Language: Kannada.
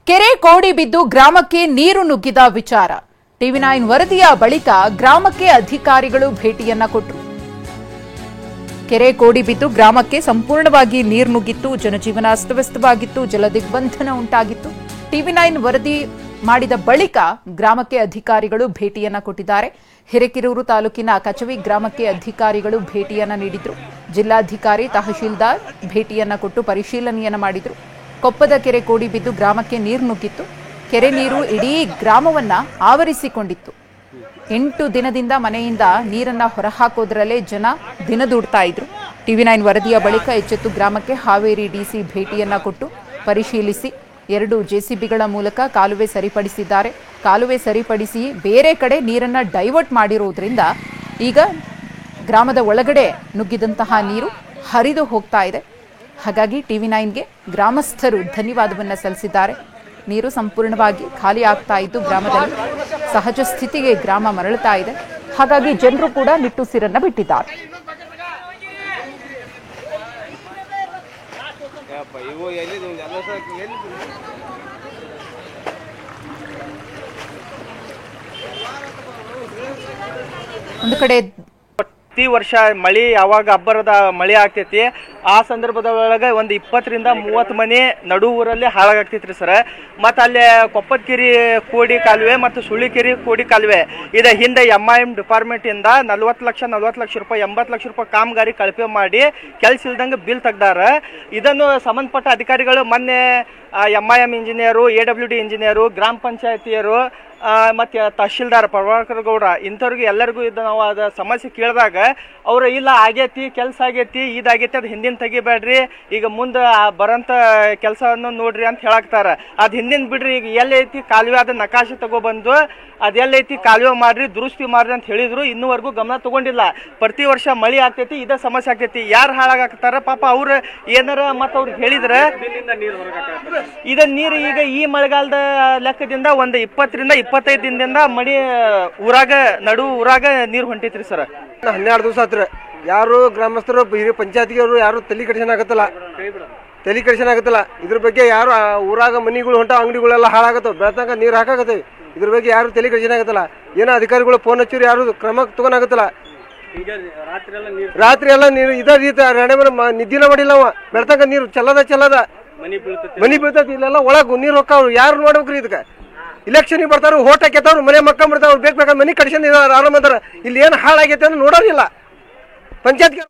ಕೆರೆ ಕೋಡಿ ಬಿದ್ದು ಗ್ರಾಮಕ್ಕೆ ನೀರು ನುಗ್ಗಿದ ವಿಚಾರ ಟಿವಿ9 ವರದಿಯ ಬಳಿಕ ಗ್ರಾಮಕ್ಕೆ ಅಧಿಕಾರಿಗಳು ಭೇಟಿಯನ್ನ ಕೊಟ್ಟರು. ಕೆರೆ ಕೋಡಿ ಬಿದ್ದು ಗ್ರಾಮಕ್ಕೆ ಸಂಪೂರ್ಣವಾಗಿ ನೀರು ನುಗ್ಗಿತ್ತು. ಜನಜೀವನ ಅಸ್ತವ್ಯಸ್ತವಾಗಿತ್ತು. ಜಲದಿಗ್ಬಂಧನ ಉಂಟಾಗಿತ್ತು. ಟಿವಿ9 ವರದಿ ಮಾಡಿದ ಬಳಿಕ ಗ್ರಾಮಕ್ಕೆ ಅಧಿಕಾರಿಗಳು ಭೇಟಿಯನ್ನ ಕೊಟ್ಟಿದ್ದಾರೆ. ಹಿರೇಕೆರೂರು ತಾಲೂಕಿನ ಕಚವಿ ಗ್ರಾಮಕ್ಕೆ ಅಧಿಕಾರಿಗಳು ಭೇಟಿಯನ್ನ ನೀಡಿದ್ರು. ಜಿಲ್ಲಾಧಿಕಾರಿ ತಹಶೀಲ್ದಾರ್ ಭೇಟಿಯನ್ನ ಕೊಟ್ಟು ಪರಿಶೀಲನೆಯನ್ನ ಮಾಡಿದ್ರು. ಕೊಪ್ಪದ ಕೆರೆ ಕೋಡಿ ಬಿದ್ದು ಗ್ರಾಮಕ್ಕೆ ನೀರು ನುಗ್ಗಿತ್ತು. ಕೆರೆ ನೀರು ಇಡೀ ಗ್ರಾಮವನ್ನ ಆವರಿಸಿಕೊಂಡಿತ್ತು. 8 ದಿನದಿಂದ ಮನೆಯಿಂದ ನೀರನ್ನ ಹೊರಹಾಕೋದ್ರಲ್ಲೇ ಜನ ದಿನದೂಡ್ತಾ ಇದ್ರು. ಟಿವಿ9 ವರದಿಯ ಬಳಿಕ ಎಚ್ಚೆತ್ತು ಗ್ರಾಮಕ್ಕೆ ಹಾವೇರಿ ಡಿಸಿ ಭೇಟಿಯನ್ನ ಕೊಟ್ಟು ಪರಿಶೀಲಿಸಿ 2 ಜೆಸಿಬಿಗಳ ಮೂಲಕ ಕಾಲುವೆ ಸರಿಪಡಿಸಿದ್ದಾರೆ. ಕಾಲುವೆ ಸರಿಪಡಿಸಿ ಬೇರೆ ಕಡೆ ನೀರನ್ನ ಡೈವರ್ಟ್ ಮಾಡಿರೋದ್ರಿಂದ ಈಗ ಗ್ರಾಮದ ಒಳಗಡೆ ನುಗ್ಗಿದಂತಹ ನೀರು ಹರಿದು ಹೋಗ್ತಾ ಇದೆ. ಹಾಗಾಗಿ ಟಿವಿ9ಗೆ ಗ್ರಾಮಸ್ಥರು ಧನ್ಯವಾದವನ್ನ ಸಲ್ಲಿಸಿದ್ದಾರೆ. ನೀರು ಸಂಪೂರ್ಣವಾಗಿ ಖಾಲಿ ಆಗ್ತಾ ಇದ್ದು ಗ್ರಾಮದಲ್ಲಿ ಸಹಜ ಸ್ಥಿತಿಗೆ ಗ್ರಾಮ ಮರಳುತ್ತಾ ಇದೆ. ಹಾಗಾಗಿ ಜನರು ಕೂಡ ನಿಟ್ಟುಸಿರನ್ನ ಬಿಟ್ಟಿದ್ದಾರೆ. ಒಂದು ಕಡೆ ಪ್ರತಿ ವರ್ಷ ಮಳಿ ಯಾವಾಗ ಅಬ್ಬರದ ಮಳಿ ಆಗ್ತೈತಿ ಆ ಸಂದರ್ಭದೊಳಗೆ ಒಂದು 20 ರಿಂದ 30 ಮನೆ ನಡು ಊರಲ್ಲಿ ಹಾಳಾಗ್ತೈತ್ರಿ ಸರ್. ಮತ್ತು ಅಲ್ಲಿ ಕೊಪ್ಪದಕೆರೆ ಕೋಡಿ ಕಾಲುವೆ ಮತ್ತು ಸುಳ್ಳಿಕೆರೆ ಕೋಡಿ ಕಾಲುವೆ ಇದ ಹಿಂದೆ MIM ಡಿಪಾರ್ಟ್ಮೆಂಟ್ ಇಂದ 40 ಲಕ್ಷ ರೂಪಾಯಿ 80 ಲಕ್ಷ ರೂಪಾಯಿ ಕಾಮಗಾರಿ ಕಳಪೆ ಮಾಡಿ ಕೆಲಸ ಇಲ್ದಂಗೆ ಬಿಲ್ ತೆಗ್ದಾರ. ಇದನ್ನು ಸಂಬಂಧಪಟ್ಟ ಅಧಿಕಾರಿಗಳು ಮೊನ್ನೆ MIM ಇಂಜಿನಿಯರು, AWD ಇಂಜಿನಿಯರು, ಗ್ರಾಮ ಪಂಚಾಯತಿಯರು ಮತ್ತು ತಹಶೀಲ್ದಾರ್ ಪ್ರಭಾಕರ್ ಗೌಡ ಇಂಥವ್ರಿಗೆ ಎಲ್ಲರಿಗೂ ನಾವು ಅದ ಸಮಸ್ಯೆ ಕೇಳಿದಾಗ ಅವರು ಇಲ್ಲ ಆಗೈತಿ, ಕೆಲಸ ಆಗೈತಿ, ಇದಾಗೈತಿ, ಅದು ಹಿಂದಿನ ತೆಗಿಬೇಡ್ರಿ, ಈಗ ಮುಂದೆ ಬರೋಂಥ ಕೆಲಸವನ್ನು ನೋಡ್ರಿ ಅಂತ ಹೇಳಾಕ್ತಾರ. ಅದು ಹಿಂದಿನ ಬಿಡ್ರಿ, ಈಗ ಎಲ್ಲೈತಿ ಕಾಲುವೆ ಅದ ನಕಾಶೆ ತಗೊಬಂದು ಅದೆಲ್ಲೈತಿ ಕಾಲುವೆ ಮಾಡ್ರಿ, ದುರುಸ್ತಿ ಮಾಡ್ರಿ ಅಂತ ಹೇಳಿದ್ರು. ಇನ್ನೂವರೆಗೂ ಗಮನ ತಗೊಂಡಿಲ್ಲ. ಪ್ರತಿ ವರ್ಷ ಮಳಿ ಆಗ್ತೈತಿ, ಇದೇ ಸಮಸ್ಯೆ ಆಗ್ತೈತಿ. ಯಾರು ಹಾಳಾಗಾಕ್ತಾರ ಪಾಪ ಅವ್ರು ಏನಾರ ಮತ್ತು ಅವ್ರಿಗೆ ಹೇಳಿದ್ರೆ ಇದ ನೀರು ಈಗ ಈ ಮಳೆಗಾಲದ ಲೆಕ್ಕದಿಂದ ಒಂದು 20 ರಿಂದ 25 ದಿನದಿಂದ ಮಳಿ ಊರಾಗ ನಡು ಊರಾಗ ನೀರು ಹೊಂಟೈತ್ರಿ ಸರ್. 12 ದಿವಸ ಆತ್ರಿ. ಯಾರು ಗ್ರಾಮಸ್ಥರು ಹಿರಿಯ ಪಂಚಾಯತಿಗೆ ಯಾರು ತಲೆ ಕೆಡಿಸೋನಾಗತ್ತಲ್ಲ. ಇದ್ರ ಬಗ್ಗೆ ಯಾರು ಊರಾಗ ಮನಿಗಳು ಹೊಂಟ ಅಂಗಡಿಗಳೆಲ್ಲ ಹಾಳಾಗತ್ತವ, ಬೆಳತಂಗ ನೀರು ಹಾಕಾಗತ್ತವೆ. ಇದ್ರ ಬಗ್ಗೆ ಯಾರು ತಲೆ ಕೆಡಿಸೋನಾಗತ್ತಲ್ಲ. ಏನೋ ಅಧಿಕಾರಿಗಳು ಫೋನ್ ಹಚ್ಚಿರು ಯಾರು ಕ್ರಮ ತಗೋನಾಗತ್ತಲ್ಲ. ರಾತ್ರಿ ಎಲ್ಲ ನೀರು ಇದೇ ರೀತಿ ನಿದ್ದಿನ ಮಾಡಿಲ್ಲ ಅವ. ಬೆಳತಂಗ ನೀರು ಚಲ್ಲದ ಮನಿ ಬೀಳ್ತೈತಿ. ಇಲ್ಲೆಲ್ಲ ಒಳಗ ನೀರು ಹೊಕ್ಕಾವ್ರು ಯಾರು ನೋಡ್ಬೇಕ್ರಿ. ಇದಕ್ಕೆ ಇಲೆಕ್ಷನ್ ಬರ್ತಾರ, ಓಟ್ ಹಾಕ್ಯತವ್ರು, ಮನೆ ಮಕ್ಕ ಬಿಡ್ತಾವ್ರು, ಬೇಕಾದ ಮನಿ ಕಡಿಸ್ಕೊಂಡ್ ಆರಾಮ ಅದಾರ. ಇಲ್ಲಿ ಏನು ಹಾಳಾಗೈತೆ ಅಂತ ನೋಡೋರಿಲ್ಲ ಪಂಚಾಯತ್ಗೆ.